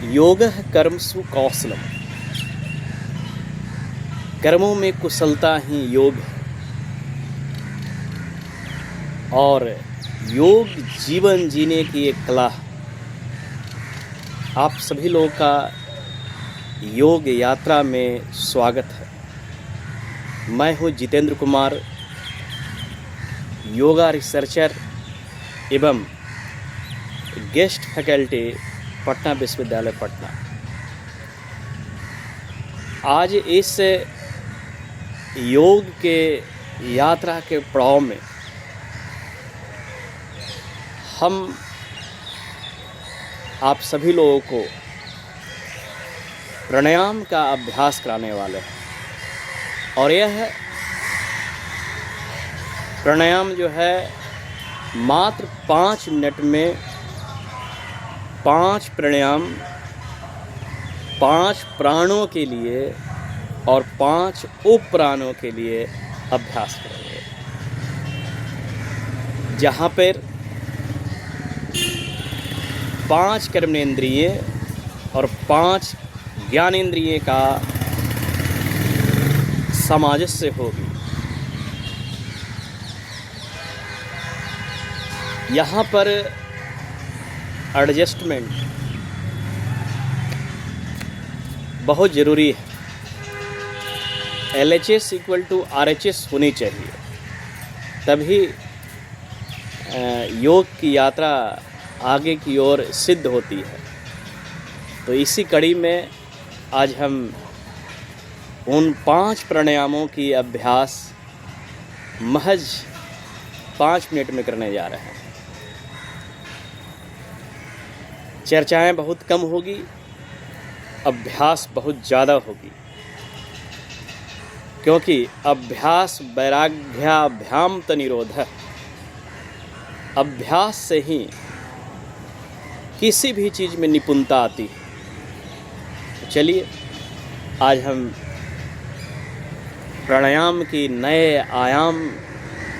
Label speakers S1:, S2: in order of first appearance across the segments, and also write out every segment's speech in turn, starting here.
S1: योगः कर्मसु कौशलम, कर्मों में कुशलता ही योग है। और योग जीवन जीने की एक कला है। आप सभी लोगों का योग यात्रा में स्वागत है। मैं हूँ जितेंद्र कुमार, योगा रिसर्चर एवं गेस्ट फैकल्टी पटना विश्वविद्यालय पटना। आज इस योग के यात्रा के पड़ाव में हम आप सभी लोगों को प्राणायाम का अभ्यास कराने वाले हैं। और यह प्राणायाम जो है मात्र 5 मिनट में 5 प्राणायाम 5 प्राणों के लिए और 5 उप प्राणों के लिए अभ्यास करेंगे, जहाँ पर 5 कर्मेंद्रिय और 5 ज्ञानेंद्रिय का सामंजस्य होगी। यहाँ पर एडजस्टमेंट बहुत ज़रूरी है। LHS = RHS होनी चाहिए, तभी योग की यात्रा आगे की ओर सिद्ध होती है। तो इसी कड़ी में आज हम उन 5 प्राणायामों की अभ्यास महज 5 मिनट में करने जा रहे हैं। चर्चाएं बहुत कम होगी, अभ्यास बहुत ज़्यादा होगी, क्योंकि अभ्यास वैराग्याभ्याम तनिरोधः। अभ्यास से ही किसी भी चीज़ में निपुणता आती है। तो चलिए आज हम प्राणायाम की नए आयाम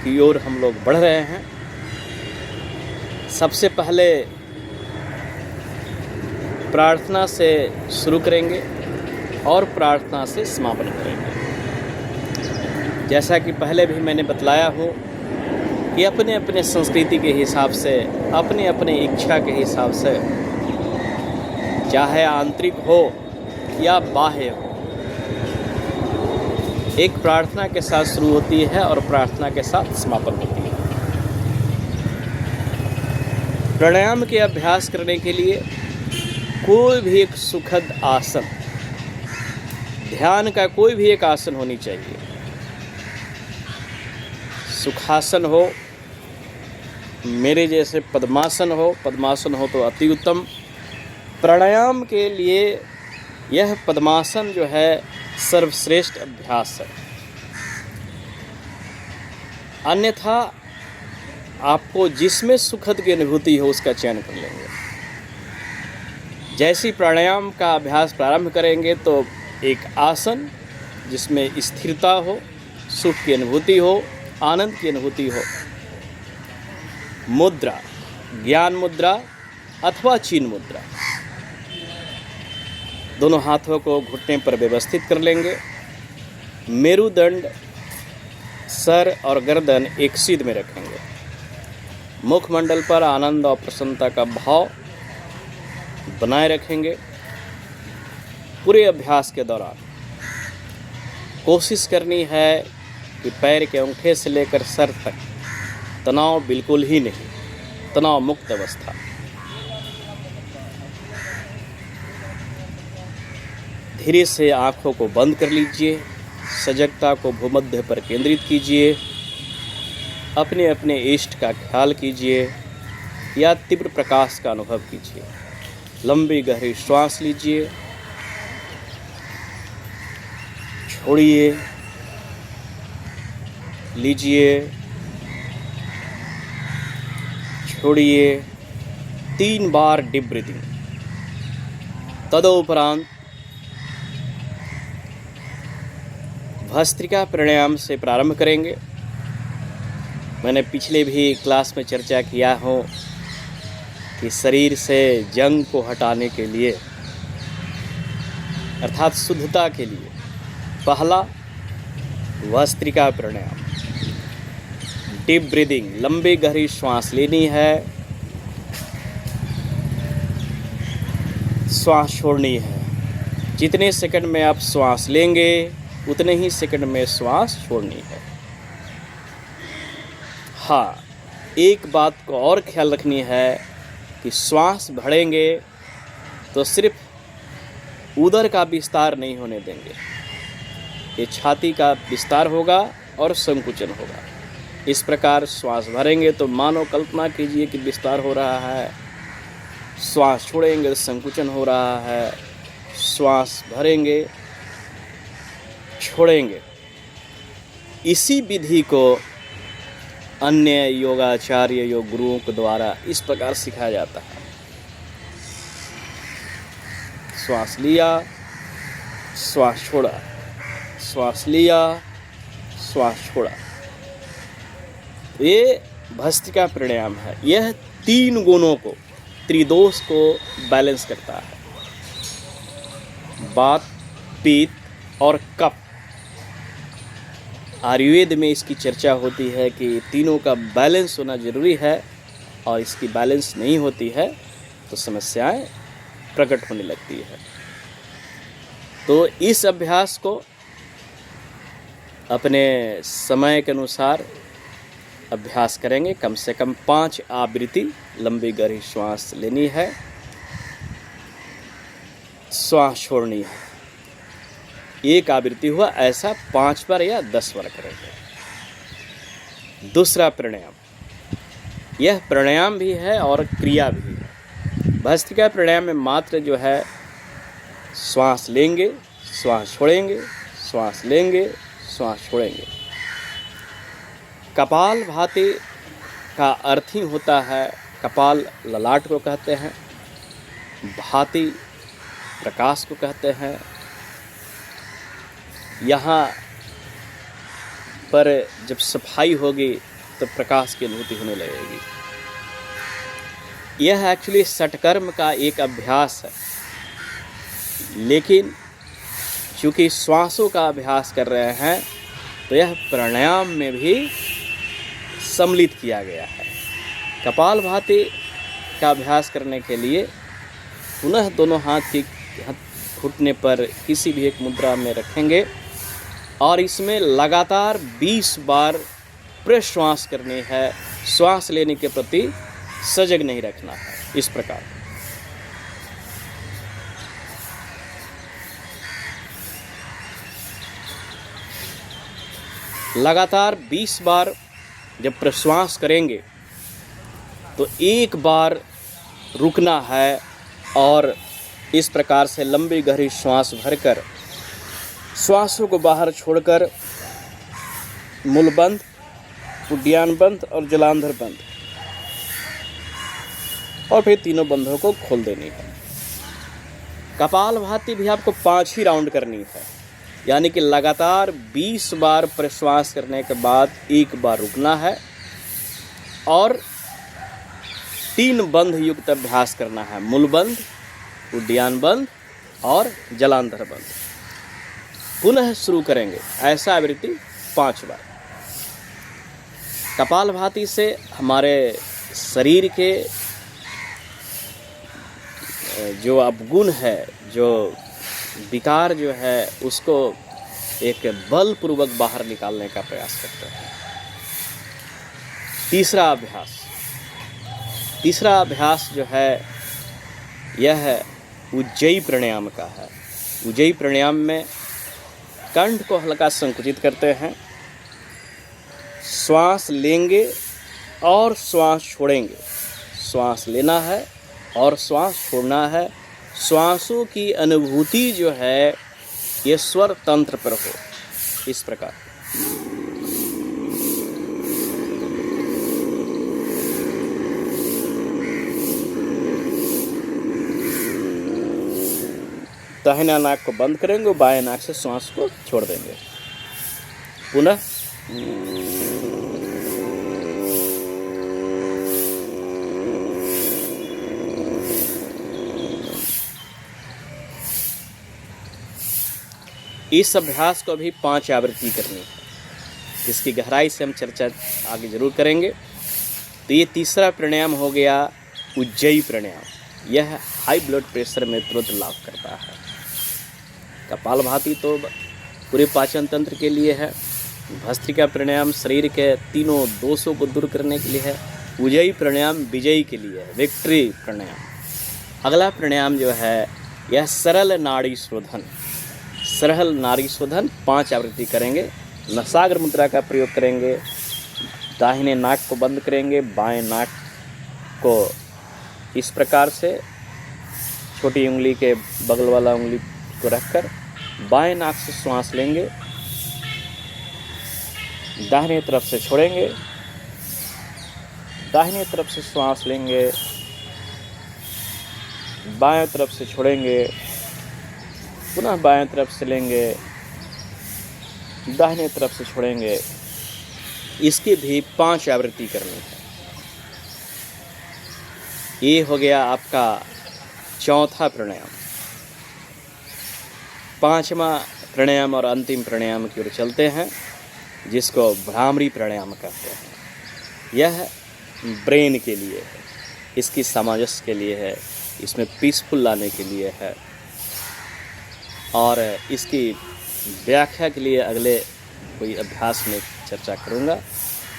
S1: की ओर हम लोग बढ़ रहे हैं। सबसे पहले प्रार्थना से शुरू करेंगे और प्रार्थना से समापन करेंगे। जैसा कि पहले भी मैंने बतलाया हूँ कि अपने अपने संस्कृति के हिसाब से, अपने अपने इच्छा के हिसाब से, चाहे आंतरिक हो या बाह्य हो, एक प्रार्थना के साथ शुरू होती है और प्रार्थना के साथ समापन होती है। प्राणायाम के अभ्यास करने के लिए कोई भी एक सुखद आसन, ध्यान का कोई भी एक आसन होनी चाहिए। सुखासन हो, मेरे जैसे पद्मासन हो तो अति उत्तम। प्राणायाम के लिए यह पद्मासन जो है सर्वश्रेष्ठ अभ्यास है। अन्यथा आपको जिसमें सुखद की अनुभूति हो उसका चयन कर लेंगे। जैसी प्राणायाम का अभ्यास प्रारंभ करेंगे तो एक आसन जिसमें स्थिरता हो, सुख की अनुभूति हो, आनंद की अनुभूति हो। मुद्रा, ज्ञान मुद्रा अथवा चीन मुद्रा, दोनों हाथों को घुटने पर व्यवस्थित कर लेंगे। मेरुदंड, सर और गर्दन एक सीध में रखेंगे। मुखमंडल पर आनंद और प्रसन्नता का भाव बनाए रखेंगे। पूरे अभ्यास के दौरान कोशिश करनी है कि पैर के अंगूठे से लेकर सर तक तनाव बिल्कुल ही नहीं, तनाव मुक्त अवस्था। धीरे से आँखों को बंद कर लीजिए, सजगता को भूमध्य पर केंद्रित कीजिए, अपने अपने इष्ट का ख्याल कीजिए या तीव्र प्रकाश का अनुभव कीजिए। लंबी गहरी श्वास लीजिए, छोड़िए, लीजिए, छोड़िए। 3 बार डीप ब्रीथिंग। तदुपरांत भस्त्रिका प्राणायाम से प्रारंभ करेंगे। मैंने पिछले भी क्लास में चर्चा किया हो कि शरीर से जंग को हटाने के लिए अर्थात शुद्धता के लिए पहला भस्त्रिका प्राणायाम, डीप ब्रीदिंग, लंबी गहरी श्वास लेनी है, श्वास छोड़नी है। जितने सेकंड में आप श्वास लेंगे उतने ही सेकंड में श्वास छोड़नी है। हाँ, एक बात को और ख्याल रखनी है कि श्वास भरेंगे तो सिर्फ उदर का विस्तार नहीं होने देंगे, ये छाती का विस्तार होगा और संकुचन होगा। इस प्रकार श्वास भरेंगे तो मानो कल्पना कीजिए कि विस्तार हो रहा है, श्वास छोड़ेंगे तो संकुचन हो रहा है, श्वास भरेंगे छोड़ेंगे। इसी विधि को अन्य योगाचार्य योग गुरुओं के द्वारा इस प्रकार सिखाया जाता है। श्वास लिया, श्वास छोड़ा, श्वास लिया, श्वास छोड़ा। ये भस्त्रिका प्राणायाम है। यह 3 गुणों को, त्रिदोष को बैलेंस करता है। वात, पित्त और कफ। आयुर्वेद में इसकी चर्चा होती है कि तीनों का बैलेंस होना जरूरी है, और इसकी बैलेंस नहीं होती है तो समस्याएं प्रकट होने लगती है। तो इस अभ्यास को अपने समय के अनुसार अभ्यास करेंगे। कम से कम 5 आवृत्ति लंबी गहरी श्वास लेनी है, श्वास छोड़नी है। एक आवृत्ति हुआ, ऐसा 5 बार या 10 बार करेंगे। दूसरा प्राणायाम, यह प्राणायाम भी है और क्रिया भी है। भस्त्रिका प्राणायाम में मात्र जो है श्वास लेंगे, श्वास छोड़ेंगे, श्वास लेंगे, श्वास छोड़ेंगे। कपालभाति का अर्थ ही होता है, कपाल ललाट को कहते हैं, भाति प्रकाश को कहते हैं। यहाँ पर जब सफाई होगी तो प्रकाश की अनुभूति होने लगेगी। यह एक्चुअली षटकर्म का एक अभ्यास है, लेकिन चूँकि श्वासों का अभ्यास कर रहे हैं तो यह प्राणायाम में भी सम्मिलित किया गया है। कपालभाति का अभ्यास करने के लिए पुनः दोनों हाथ की घुटने पर किसी भी एक मुद्रा में रखेंगे और इसमें लगातार 20 बार प्रश्वास करनी है। श्वास लेने के प्रति सजग नहीं रखना है। इस प्रकार लगातार 20 बार जब प्रश्वास करेंगे तो एक बार रुकना है और इस प्रकार से लंबी गहरी श्वास भरकर श्वासों को बाहर छोड़कर मूलबंध, उड्डयन बंध और जलांधर बंध, और फिर तीनों बंधों को खोल देनी है। कपालभाति भी आपको 5 ही राउंड करनी है, यानी कि लगातार 20 बार प्रश्वास करने के बाद एक बार रुकना है और 3 बंध युक्त अभ्यास करना है, मूलबंध, उड्डयन बंध और जलांधर बंध। पुनः शुरू करेंगे ऐसा आवृत्ति 5 बार। कपालभाति से हमारे शरीर के जो अवगुण है, जो विकार जो है, उसको एक बलपूर्वक बाहर निकालने का प्रयास करते हैं। तीसरा अभ्यास जो है यह उज्जयी प्राणायाम का है। उज्जयी प्राणायाम में कंठ को हल्का संकुचित करते हैं, श्वास लेंगे और श्वास छोड़ेंगे, श्वास लेना है और श्वास छोड़ना है। श्वासों की अनुभूति जो है ये स्वर तंत्र पर हो। इस प्रकार दाहिना नाक को बंद करेंगे, बाएं नाक से श्वास को छोड़ देंगे। पुनः इस अभ्यास को भी 5 आवृत्ति करनी है, इसकी गहराई से हम चर्चा आगे जरूर करेंगे। तो ये तीसरा प्राणायाम हो गया उज्जयी प्राणायाम। यह हाई ब्लड प्रेशर में तुरंत लाभ करता है। कपालभाति तो पूरे पाचन तंत्र के लिए है। भस्त्रिका प्राणायाम शरीर के तीनों दोषों को दूर करने के लिए है। उज्जयी प्राणायाम विजयी के लिए है, विक्ट्री प्राणायाम। अगला प्राणायाम जो है यह सरल नाड़ी शोधन। सरल नाड़ी शोधन 5 आवृत्ति करेंगे। नसाग्र मुद्रा का प्रयोग करेंगे। दाहिने नाक को बंद करेंगे, बाएं नाक को इस प्रकार से छोटी उंगली के बगल वाला उंगली को रखकर बाएं नाक से श्वास लेंगे, दाहिने तरफ से छोड़ेंगे, दाहिने तरफ से श्वास लेंगे, बाएं तरफ से छोड़ेंगे, पुनः बाएं तरफ से लेंगे, दाहिने तरफ से छोड़ेंगे। इसकी भी 5 आवृत्ति करनी है। ये हो गया आपका चौथा प्राणायाम। 5वां प्राणायाम और अंतिम प्राणायाम की ओर चलते हैं, जिसको भ्रामरी प्राणायाम कहते हैं। यह ब्रेन के लिए है, इसकी सामंजस्य के लिए है, इसमें पीसफुल लाने के लिए है और इसकी व्याख्या के लिए अगले कोई अभ्यास में चर्चा करूँगा।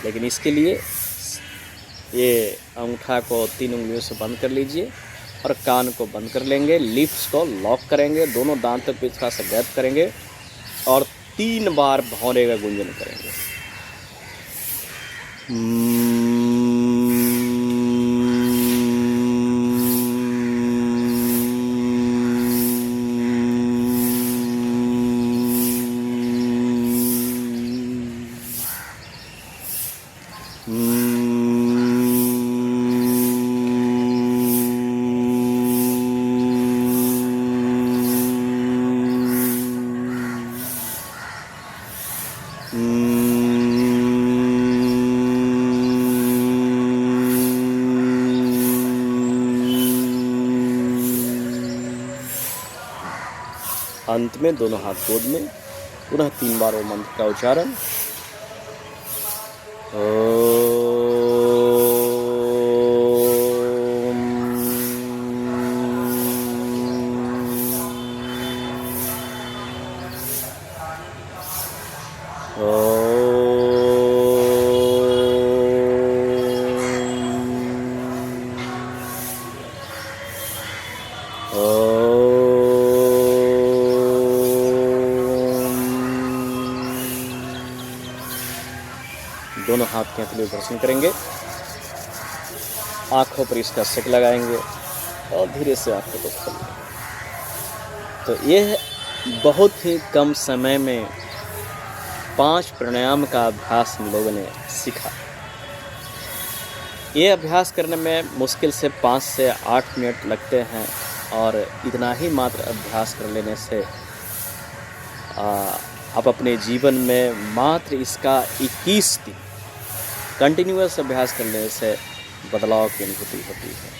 S1: लेकिन इसके लिए ये अंगूठा को 3 उंगलियों से बंद कर लीजिए और कान को बंद कर लेंगे। लिप्स को लॉक करेंगे, दोनों दांतों पे थोड़ा सा गैप करेंगे और 3 बार भौरे का गुंजन करेंगे। अंत में दोनों हाथ गोद में पुनः 3 बार वो मंत्र का उच्चारण। दोनों हाथ के हथेली घर्षण करेंगे, आँखों पर इसका सेक लगाएंगे और धीरे से आँखों को खोलेंगे। तो यह बहुत ही कम समय में 5 प्राणायाम का अभ्यास हम लोगों ने सीखा। ये अभ्यास करने में मुश्किल से 5 से 8 मिनट लगते हैं और इतना ही मात्र अभ्यास कर लेने से आप अपने जीवन में मात्र इसका 21 दिन कंटिन्यूअस अभ्यास करने से बदलाव की अनुभूति होती है।